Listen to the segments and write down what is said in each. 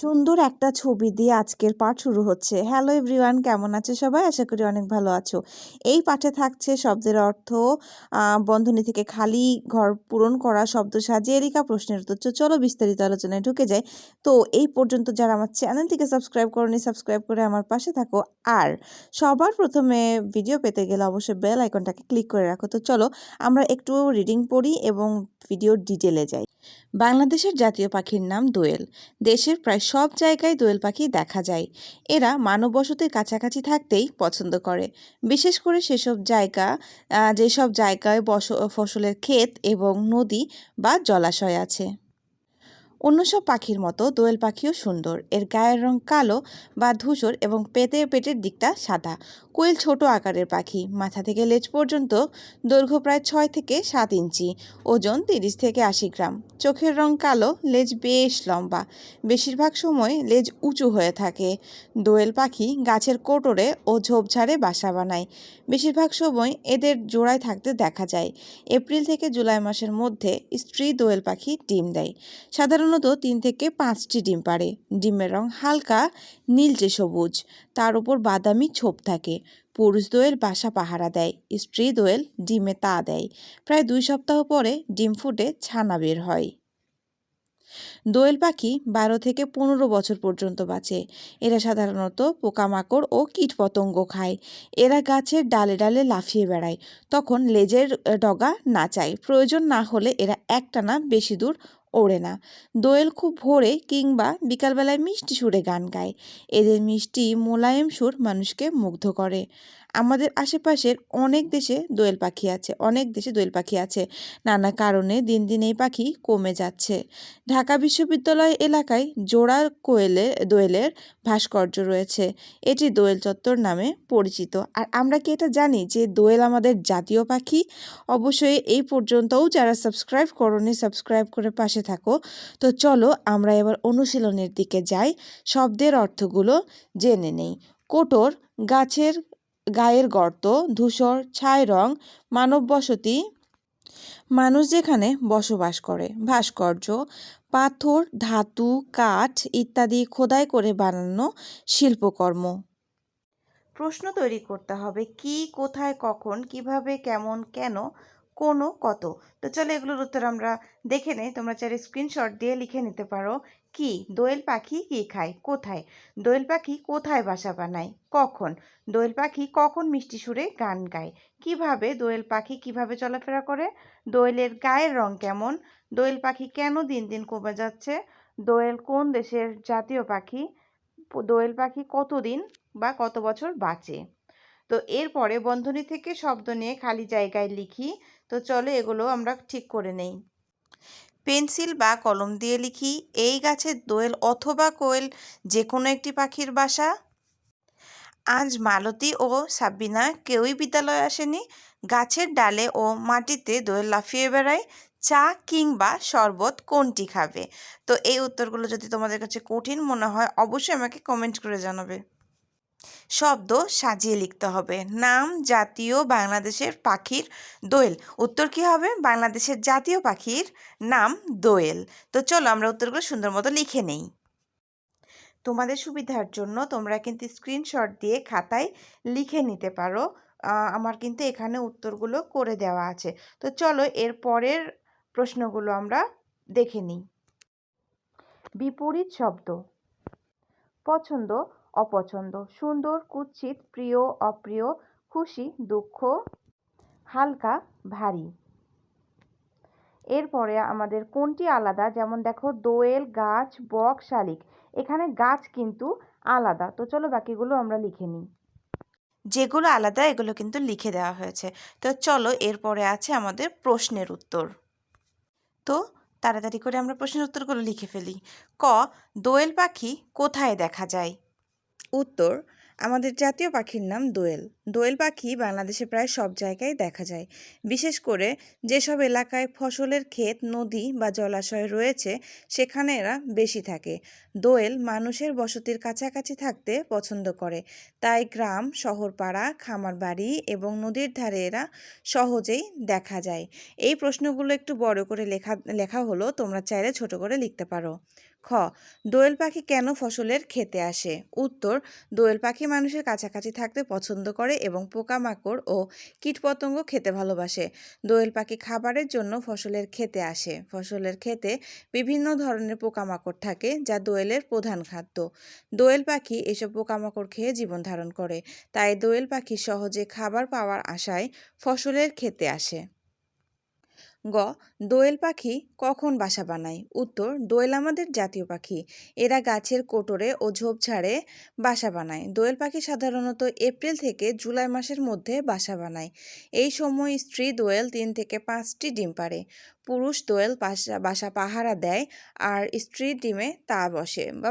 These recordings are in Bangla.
সুন্দর একটা ছবি দিয়ে আজকের পাঠ শুরু হচ্ছে। হ্যালো এভরিওয়ান, কেমন আছে সবাই? আশা করি অনেক ভালো আছো। এই পাঠে থাকছে শব্দের অর্থ, বন্ধনী থেকে খালি ঘর পূরণ করা, শব্দ সাজিয়ে লেখা, প্রশ্নের উত্তর। চলো বিস্তারিত আলোচনায় ঢুকে যাই। তো এই পর্যন্ত যারা আমার চ্যানেলটিকে সাবস্ক্রাইব করোনি, সাবস্ক্রাইব করে আমার পাশে থাকো। আর সবার প্রথমে ভিডিও পেতে গেলে অবশ্যই বেল আইকনটাকে ক্লিক করে রাখো। তো চলো আমরা একটু রিডিং পড়ি এবং ভিডিওর ডিটেলে যাই। বাংলাদেশের জাতীয় পাখির নাম দোয়েল। দেশের প্রায় সব জায়গায় দোয়েল পাখি দেখা যায়। এরা মানব বসতির কাছাকাছি থাকতেই পছন্দ করে, বিশেষ করে যেসব জায়গায় ফসলের ক্ষেত এবং নদী বা জলাশয় আছে। অন্য সব পাখির মতো দোয়েল পাখিও সুন্দর। এর গায়ের রং কালো বা ধূসর এবং পেটের দিকটা সাদা। কোয়েল ছোট আকারের পাখি, মাথা থেকে লেজ পর্যন্ত দৈর্ঘ্য প্রায় 6 থেকে 7 ইঞ্চি, ওজন 30 থেকে 80 গ্রাম। চোখের রং কালো, লেজ বেশ লম্বা, বেশিরভাগ সময় লেজ উঁচু হয়ে থাকে। দোয়েল পাখি গাছের কোটরে ও ঝোপঝাড়ে বাসা বানায়। বেশিরভাগ সময় এদের জোড়ায় থাকতে দেখা যায়। এপ্রিল থেকে জুলাই মাসের মধ্যে স্ত্রী দোয়েল পাখি ডিম দেয়। সাধারণত 3 থেকে 5টি ডিম পাড়ে। ডিমের রং হালকা নীলচে সবুজ, তার উপর বাদামি ছোপ থাকে। পুরুষ দোয়েল বাসা পাহারা দেয়, স্ত্রী দোয়েল ডিমে তা দেয়। প্রায় 2 সপ্তাহ পরে ডিম ফুটে ছানা বের হয়। দোয়েল পাখি 12 থেকে 15 বছর পর্যন্ত বাঁচে। এরা সাধারণত পোকামাকড় ও কীটপতঙ্গ খায়। এরা গাছের ডালে ডালে লাফিয়ে বেড়ায়, তখন লেজের ডগা নাচায়। প্রয়োজন না হলে এরা একটানা বেশি দূর ওড়ে না। দোয়েল খুব ভোরে কিংবা বিকালবেলায় মিষ্টি সুরে গান গায়। এদের মিষ্টি মোলায়েম সুর মানুষকে মুগ্ধ করে। আমাদের আশেপাশের অনেক দেশে দোয়েল পাখি আছে। নানা কারণে দিন দিন এই পাখি কমে যাচ্ছে। ঢাকা বিশ্ববিদ্যালয় এলাকায় জোড়া দোয়েলের ভাস্কর্য রয়েছে। এটি দোয়েল চত্বর নামে পরিচিত। আর আমরা কি এটা জানি যে দোয়েল আমাদের জাতীয় পাখি? অবশ্যই এই পর্যন্তও যারা সাবস্ক্রাইব করোনি, সাবস্ক্রাইব করে পাশে থাকো। তো চলো আমরা এবার অনুশীলনের দিকে যাই, শব্দের অর্থগুলো জেনে নেই। কোটর, গাছের গায়ের গর্ত, ধূসর ছাই রং, মানব বসতি, মানুষ যেখানে বসবাস করে। ভাস্কর্য, পাথর, ধাতু, কাঠ ইত্যাদি খোদাই করে বানানো শিল্পকর্ম। প্রশ্ন তৈরি করতে হবে কি, কোথায়, কখন, কিভাবে, কেমন, কেন, কোনো, কত। তো চলো এগুলোর উত্তর আমরা দেখে নেই। তোমরা চাইলে স্ক্রিনশট দিয়ে লিখে নিতে পারো। কি, দোয়েল পাখি কি খায়? কোথায়, দোয়েল পাখি কোথায় বাসা বানায়? কখন, দোয়েল পাখি কখন মিষ্টি সুরে গান গায়? কিভাবে, দোয়েল পাখি কিভাবে চলাফেরা করে? দোয়েলের গায়ের রং কেমন? দোয়েল পাখি কেন দিন দিন কমে যাচ্ছে? দোয়েল কোন দেশের জাতীয় পাখি? দোয়েল পাখি কতদিন বা কত বছর বাঁচে? তো এরপরে বন্ধনী থেকে শব্দ নিয়ে খালি জায়গায় লিখি। তো চলো এগুলো আমরা ঠিক করে নেই। পেন্সিল বা কলম দিয়ে লিখি। এই গাছের দোয়েল অথবা কোয়েল যে কোনো একটি পাখির বাসা। আজ মালতী ও সাবিনা কেউই বিদ্যালয়ে আসেনি। গাছের ডালে ও মাটিতে দোয়েল লাফিয়ে বেড়ায়। চা কিংবা শরবত কোনটি খাবে? তো এই উত্তরগুলো যদি তোমাদের কাছে কঠিন মনে হয় অবশ্যই আমাকে কমেন্ট করে জানাবে। শব্দ সাজিয়ে লিখতে হবে। নাম, জাতীয় বাংলাদেশের পাখির দোয়েল। উত্তর কী হবে? বাংলাদেশের জাতীয় পাখির নাম দোয়েল। তো চলো আমরা উত্তরগুলো সুন্দর মতো লিখে নেই। তোমাদের সুবিধার জন্য তোমরা কিন্তু স্ক্রিনশট দিয়ে খাতায় লিখে নিতে পারো। আমার কিন্তু এখানে উত্তরগুলো করে দেওয়া আছে। তো চলো এর পরের প্রশ্নগুলো আমরা দেখে নিই। বিপরীত শব্দ। পছন্দ, অপছন্দ, সুন্দর, কুৎসিত, প্রিয়, অপ্রিয়, খুশি, দুঃখ, হালকা, ভারী। এরপরে আমাদের কোনটি আলাদা, যেমন দেখো দোয়েল, গাছ, বক, শালিক। এখানে গাছ কিন্তু আলাদা। তো চলো বাকিগুলো আমরা লিখে নিই। যেগুলো আলাদা এগুলো কিন্তু লিখে দেওয়া হয়েছে। তো চলো এরপরে আছে আমাদের প্রশ্নের উত্তর। তো তাড়াতাড়ি করে আমরা প্রশ্নের উত্তরগুলো লিখে ফেলি। ক, দোয়েল পাখি কোথায় দেখা যায়? উত্তর, আমাদের জাতীয় পাখির নাম দোয়েল। দোয়েল পাখি বাংলাদেশে প্রায় সব জায়গায় দেখা যায়, বিশেষ করে যেসব এলাকায় ফসলের ক্ষেত, নদী বা জলাশয় রয়েছে সেখানে এরা বেশি থাকে। দোয়েল মানুষের বসতির কাছাকাছি থাকতে পছন্দ করে, তাই গ্রাম, শহর, পাড়া, খামার বাড়ি এবং নদীর ধারে এরা সহজেই দেখা যায়। এই প্রশ্নগুলো একটু বড় করে লেখা হলো, তোমরা চাইলে ছোট করে লিখতে পারো। খ দোয়েল পাখি কেন ফসলের ক্ষেতে আসে? উত্তর, দোয়েল পাখি মানুষের কাছাকাছি থাকতে পছন্দ করে এবং পোকামাকড় ও কীটপতঙ্গ খেতে ভালোবাসে। দোয়েল পাখি খাবারের জন্য ফসলের ক্ষেতে আসে। ফসলের ক্ষেতে বিভিন্ন ধরনের পোকামাকড় থাকে যা দোয়েলের প্রধান খাদ্য। দোয়েল পাখি এসব পোকামাকড় খেয়ে জীবন ধারণ করে, তাই দোয়েল পাখি সহজে খাবার পাওয়ার আশায় ফসলের ক্ষেতে আসে। গ দোয়েল পাখি কখন বাসা বানায়? উত্তর, দোয়েল আমাদের জাতীয় পাখি। এরা গাছের কোটরে ও ঝোপঝাড়ে বাসা বানায়। দোয়েল পাখি সাধারণত এপ্রিল থেকে জুলাই মাসের মধ্যে বাসা বানায়। এই সময় স্ত্রী দোয়েল 3 থেকে 5টি ডিম পাড়ে। পুরুষ দোয়েল বাসা বাসা পাহারা দেয় আর স্ত্রীর ডিমে তা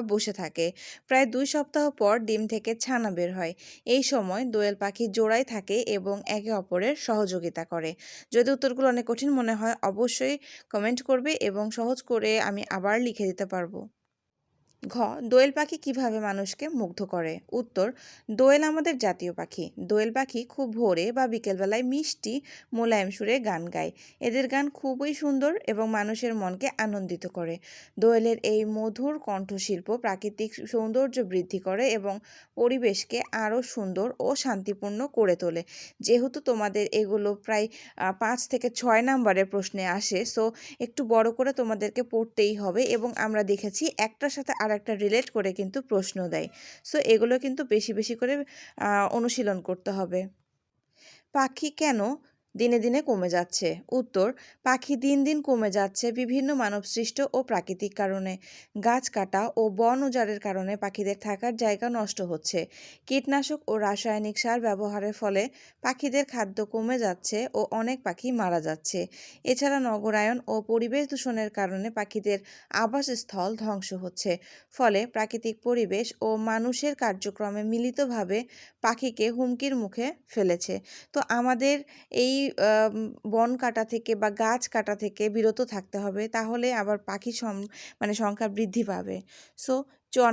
বসে থাকে। প্রায় 2 সপ্তাহ পর ডিম থেকে ছানা বের হয়। এই সময় দোয়েল পাখি জোড়ায় থাকে এবং একে অপরের সহযোগিতা করে। যদি উত্তরগুলো অনেক কঠিন মনে হয় অবশ্যই কমেন্ট করবে এবং সহজ করে আমি আবার লিখে দিতে পারবো। ঘ দোয়েল পাখি কিভাবে মানুষকে মুগ্ধ করে? উত্তর, দোয়েল আমাদের জাতীয় পাখি। দোয়েল পাখি খুব ভোরে বা বিকেলবেলায় মিষ্টি মোলায়েম সুরে গান গায়। এদের গান খুবই সুন্দর এবং মানুষের মনকে আনন্দিত করে। দোয়েলের এই মধুর কণ্ঠশিল্প প্রাকৃতিক সৌন্দর্য বৃদ্ধি করে এবং পরিবেশকে আরও সুন্দর ও শান্তিপূর্ণ করে তোলে। যেহেতু তোমাদের এগুলো প্রায় 5 থেকে 6 নাম্বারের প্রশ্নে আসে, সো একটু বড় করে তোমাদেরকে পড়তেই হবে এবং আমরা দেখেছি একটার সাথে আরেকটা রিলেট করে কিন্তু প্রশ্ন দেয়। সো এগুলো কিন্তু বেশি বেশি করে অনুশীলন করতে হবে। পাখি কেন দিনে দিনে কমে যাচ্ছে? উত্তর, পাখি দিন দিন কমে যাচ্ছে বিভিন্ন মানবসৃষ্ট ও প্রাকৃতিক কারণে। গাছ কাটা ও বন উজাড়ের কারণে পাখিদের থাকার জায়গা নষ্ট হচ্ছে। কীটনাশক ও রাসায়নিক সার ব্যবহারের ফলে পাখিদের খাদ্য কমে যাচ্ছে ও অনেক পাখি মারা যাচ্ছে। এছাড়া নগরায়ন ও পরিবেশ দূষণের কারণে পাখিদের আবাসস্থল ধ্বংস হচ্ছে। ফলে প্রাকৃতিক পরিবেশ ও মানুষের কার্যক্রমে মিলিতভাবে পাখিকে হুমকির মুখে ফেলেছে। তো আমাদের এই বন কাটা থেকে বা গাছ কাটা থেকে বিরত থাকতে হবে, তাহলে আবার পাখি সংখ্যা বৃদ্ধি পাবে। সো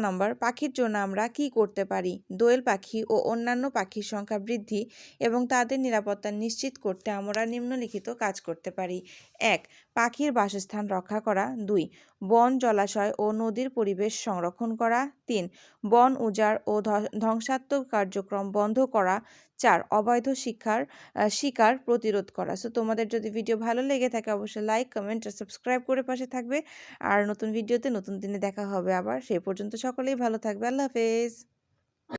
নাম্বার, পাখির জন্য আমরা কি করতে পারি? দোয়েল পাখি ও অন্যান্য পাখির সংখ্যা বৃদ্ধি এবং তাদের নিরাপত্তা নিশ্চিত করতে আমরা নিম্নলিখিত কাজ করতে পারি। 1. পাখির বাসস্থান রক্ষা করা। 2. বন, জলাশয় ও নদীর পরিবেশ সংরক্ষণ করা। 3. বন উজাড় ও ধ্বংসাত্মক কার্যক্রম বন্ধ করা। 4. অবৈধ শিকার প্রতিরোধ করা। সো তোমাদের যদি ভিডিও ভালো লেগে থাকে অবশ্যই লাইক, কমেন্ট আর সাবস্ক্রাইব করে পাশে থাকবে। আর নতুন ভিডিওতে নতুন দিনে দেখা হবে আবার। সেই পর্যন্ত সকলেই ভালো থাকবে। আল্লাহ হাফেজ।